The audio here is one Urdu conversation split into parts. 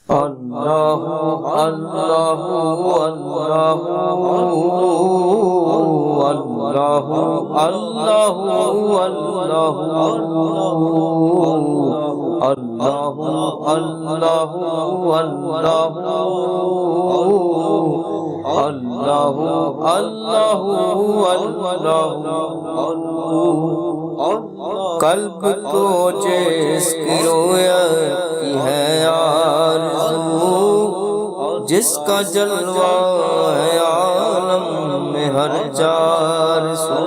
اللہ اللہ اللہ اللہ اللہ اللہ اللہ اللہ اللہ اللہ قلب کو جس کی رویت کی ہے آرزو، جس کا جلوہ ہے عالم میں ہر چار سو،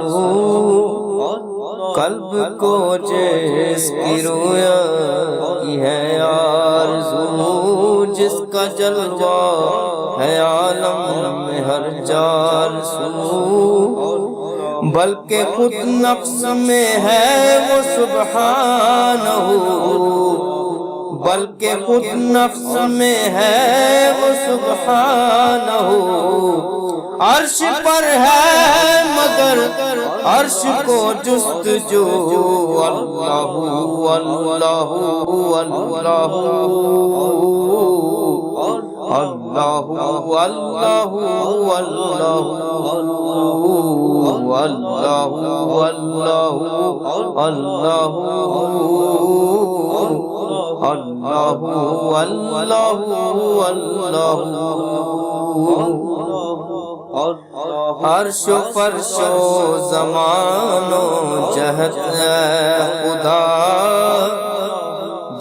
قلب کو جس کی رویت کی ہے آرزو، جس کا جلوہ ہے عالم میں ہر چار سو، بلکہ خود نفس میں ہے وہ سبحانہ، بلکہ خود نفس میں ہے وہ سبحانہ، عرش پر ہے مگر عرش کو جستجو، اللہ اللہ اللہ اللہ اللہ اللہ اللہ اللہ اللہ اللہ عرش و فرش و زمان و جہت ہے خدا،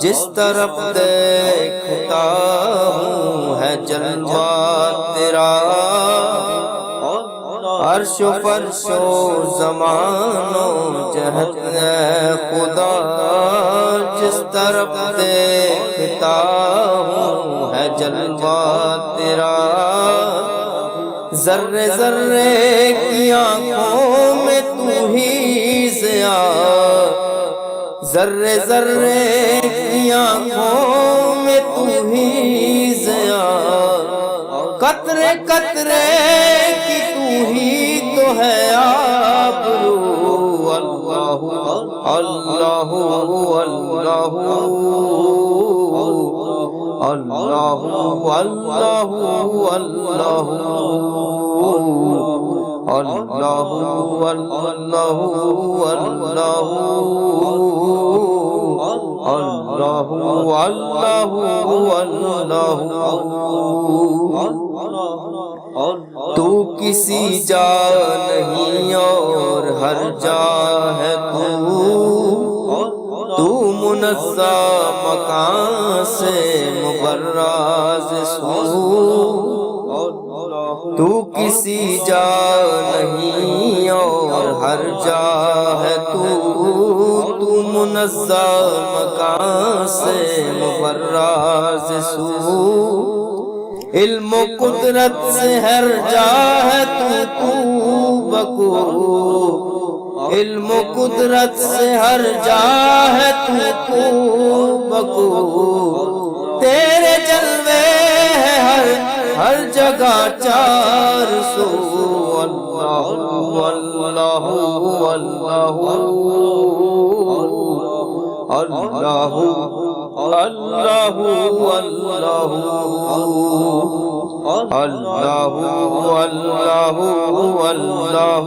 جس طرف دیکھتا ہوں ہے جلوہ تیرا، عرش و فرش و زمان و جہت ہے خدا، جس طرف دیکھتا ہوں ہے جلوہ تیرا، ذرے ذرے کی آنکھوں میں تو ہی ضیاء، ذرے ذرے کی آنکھوں میں تو ہی ضیاء، قطرے قطرے کی تو ہی تو ہے آبرو، اللہ اللہ اللہ اللہ اللہ اللہ اللہ اللہ اللہ اللہ تو کسی جا نہیں اور ہر جا ہے تو منزہ مکان سے مبرز سو، تو کسی جا نہیں اور ہر جا ہے تو منزہ مکان سے مبرز سو، علم و قدرت سے ہر جا ہے تو بکو، علم و قدرت سے ہر جا ہے تو بکو، تیرے جلوے ہے ہر جگہ چار سو، اللہ اللہ اللہ اللہ اللہ اللہ اللہ اللہ اللہ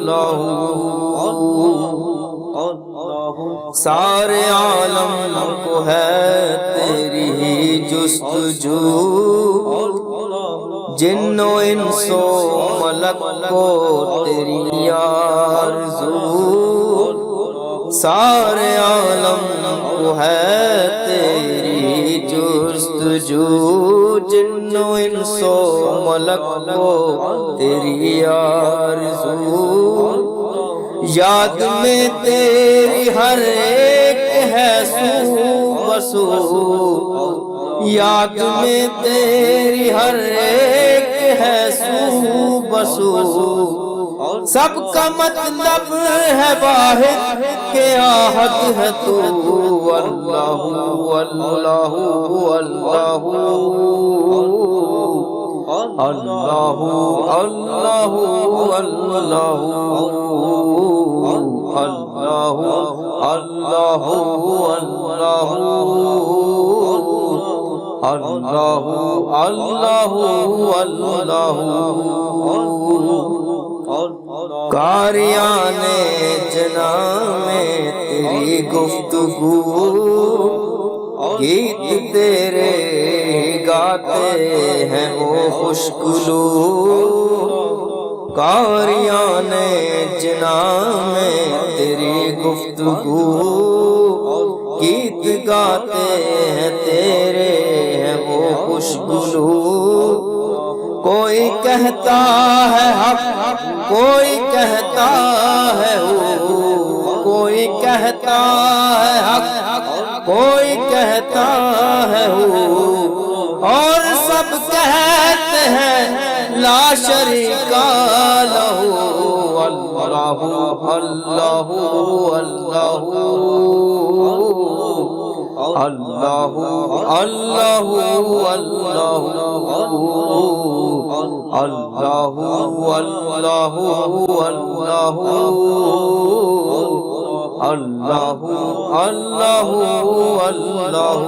اللہ سارے عالم کو ہے تیری ہی جستجو، جن و انس و ملک کو تیری آرزو، سارے عالم کو ہے تیری جستجو، جن و انس و ملک کو تیری آرزو، یاد میں تیری ہر ایک ہے سو بسو، یاد میں تیری ہر ایک ہے سو بسو، سب کا مطلب ہے واحد کہ آہد ہے تو، اللہ اللہ اللہ اللہ اللہ اللہ اللہ اللہ اللہ اللہ اللہ اللہ قاریان جنا میں تیری گفتگو گیت تیرے گاتے ہیں وہ خوشگلو قاریان جنا میں تیری گفتگو گیت گاتے ہیں تیرے ہیں وہ خوشگلو کوئی کہتا ہے حق کوئی کہتا ہے ہو کوئی کہتا ہے حق کوئی کہتا ہے ہو اور سب کہتے ہیں لا شریک لہو اللہ اللہ اللہ اللہ اللہ اللہ اللہ اللہ اللہ اللہ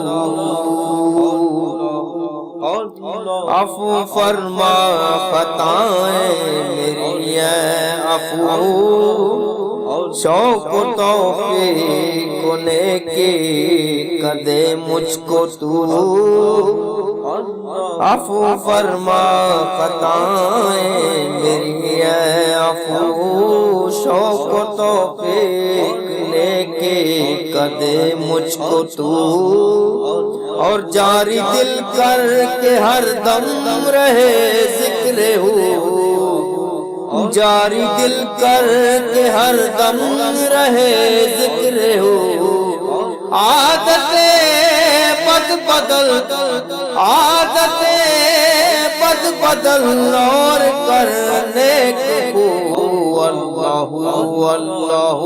اللہ عفو فرما خطائیں میری ہے عفو شوق و توفیق نیکی کدے مجھ کو تو عفو فرما خطائیں میری ہے عفو شوق و توفیق نیکی کدے مجھ کو تو اور جاری دل کر کے ہر دم رہے ذکر ہو جاری دل کر کے ہر دم رہے ذکر ہو عادتیں بد بدل عادتیں بد بدل اور کرنے کو اللہ اللہ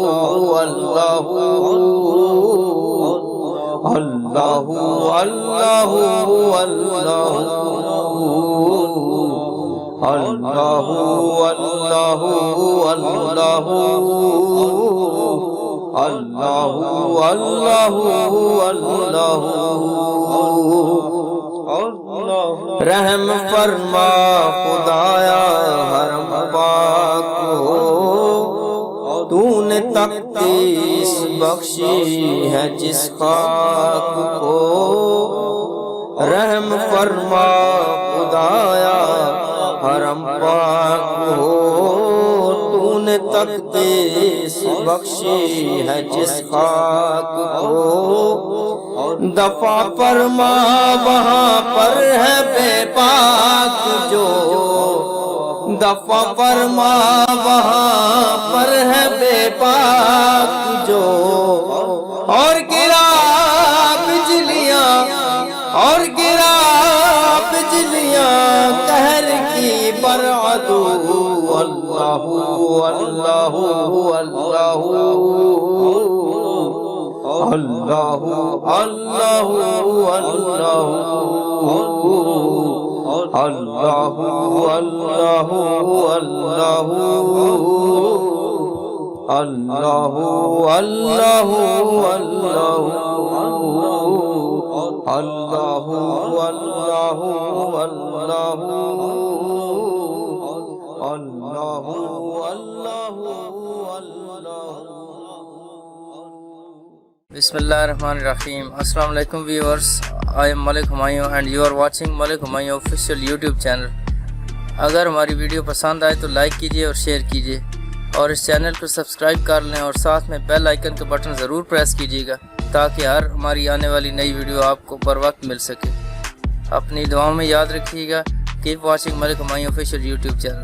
اللہ اللہ اللہ اللہ اللہ اللہ اللہ اللہ اللہ رحم فرما خدایا حرم پاک ہو تو نے تقدیس بخشی ہے جس خاک کو رحم فرما خدایا حرم پاک ہو تو نے تقدیس بخشی ہے جس خاک کو دفع فرما وہاں پر ہے بے پاک جو دفع فرما وہاں پر ہے بے پاک جو اور گرا بجلیاں اور گرا بجلیاں قہر کی برعدو اللہ اللہ اللہ اللہ اللہ اللہ اللہ اللہ اللہ اللہ اللہ اللہ بسم اللہ الرحمن الرحیم. السلام علیکم viewers, I am Malik Humayun and you are watching Malik Humayun official YouTube channel. اگر ہماری ویڈیو پسند آئے تو لائک کیجئے اور شیئر کیجئے اور اس چینل کو سبسکرائب کر لیں اور ساتھ میں بیل آئیکن کا بٹن ضرور پریس کیجئے گا تاکہ ہر ہماری آنے والی نئی ویڈیو آپ کو پر وقت مل سکے. اپنی دعاؤں میں یاد رکھیے گا. کیپ واچنگ ملک ہمایوں آفیشیل YouTube چینل.